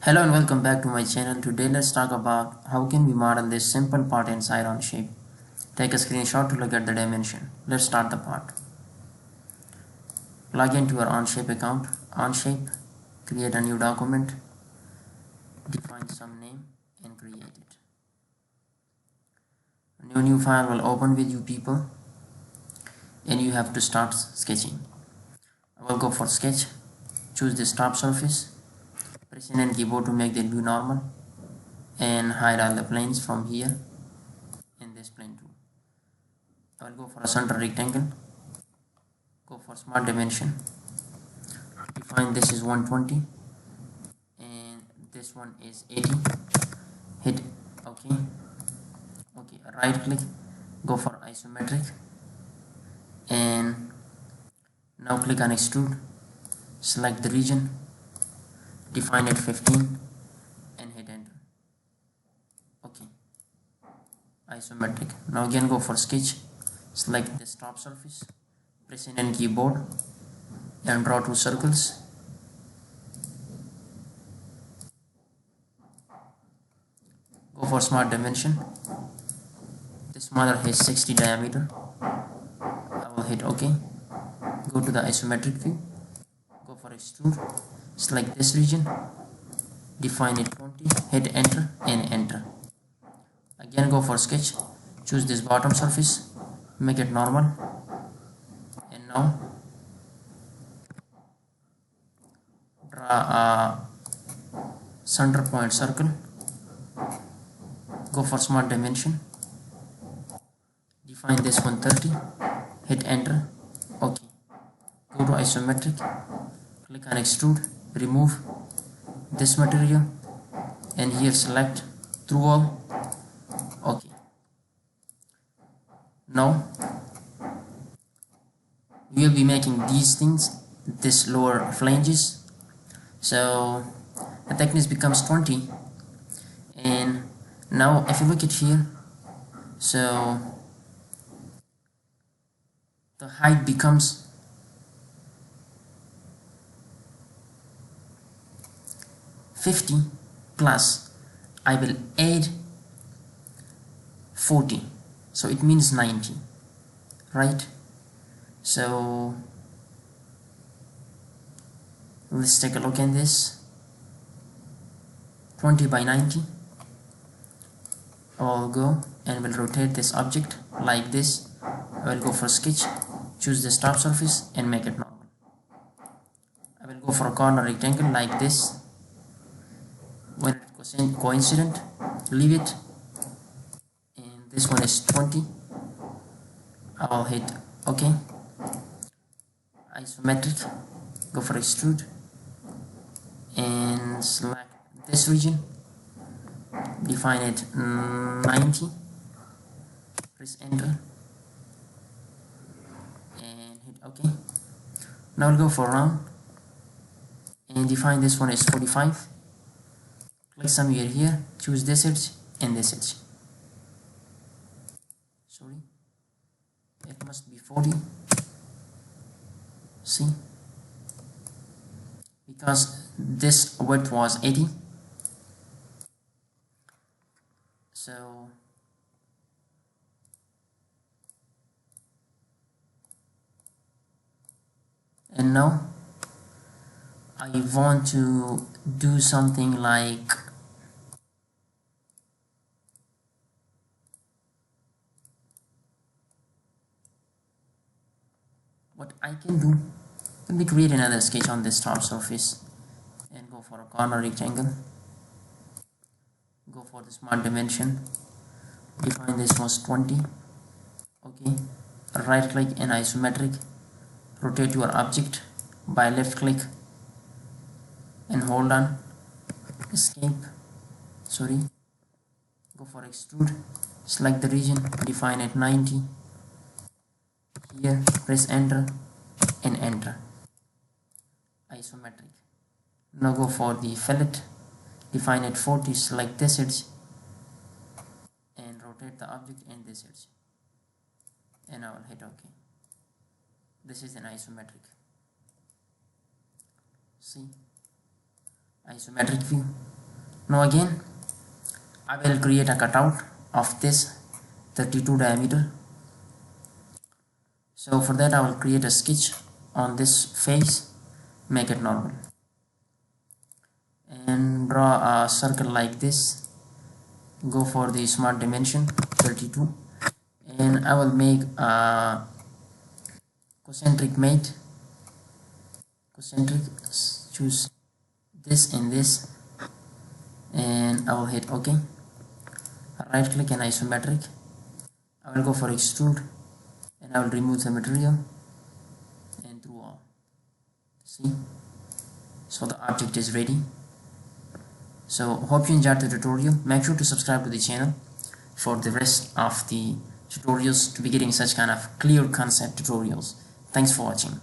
Hello and welcome back to my channel. Today let's talk about how can we model this simple part inside onshape. Take a screenshot to look at the dimension. Let's start the part. Log into your onshape account. Onshape, create a new document, define some name and create it. A new file will open with you people and you have to start sketching. I will go for sketch, choose this top surface, press N keyboard to make the view normal and hide all the planes from here in this plane too. I will go for a center rectangle, go for smart dimension, define this is 120 and this one is 80, hit OK, right click, go for isometric and now click on extrude, select the region, define it 15 and hit enter. OK, isometric. Now again go for sketch, select this top surface, press N keyboard and draw two circles. Go for smart dimension. This model has 60 diameter. I will hit OK. Go to the isometric view, go for extrude, select this region, define it 20, hit enter and enter. Again go for sketch, choose this bottom surface, make it normal and now draw a center point circle. Go for smart dimension, define this 130, hit enter, OK. Go to isometric, click on extrude, remove this material and here select through all, OK. Now we will be making these things, this lower flanges, so the thickness becomes 20 and now if you look at here, so the height becomes 50 plus I will add 40, so it means 90, right? So let's take a look at this. 20 by 90. I'll go and will rotate this object like this. I will go for sketch, choose this top surface and make it normal. I will go for a corner rectangle like this. When it's coincident, leave it, and this one is 20. I'll hit OK. Isometric, go for extrude and select this region, define it 90, press enter and hit OK. Now we'll go for round and define this one as 45. Click somewhere here, choose this edge and this edge. Sorry, it must be 40. See, because this width was 80. So and now I want to do something like what I can do. Let me create another sketch on this top surface and go for a corner rectangle. Go for the smart dimension, define this was 20. OK, right click and isometric, rotate your object by left click and hold on, escape, sorry, go for extrude, select the region, define it 90, here press enter and enter. Isometric. Now go for the fillet, define it 40, select this edge and rotate the object and this edge and I will hit OK. This is an isometric. See, isometric view. Now again I will create a cutout of this 32 diameter. So for that I will create a sketch on this face, make it normal, and draw a circle like this. Go for the smart dimension 32, and I will make a concentric mate. Concentric, choose this and this, and I will hit OK. Right click and isometric. I will go for extrude, and I will remove the material and through all. See, so the object is ready. So hope you enjoyed the tutorial. Make sure to subscribe to the channel for the rest of the tutorials to be getting such kind of clear concept tutorials. Thanks for watching.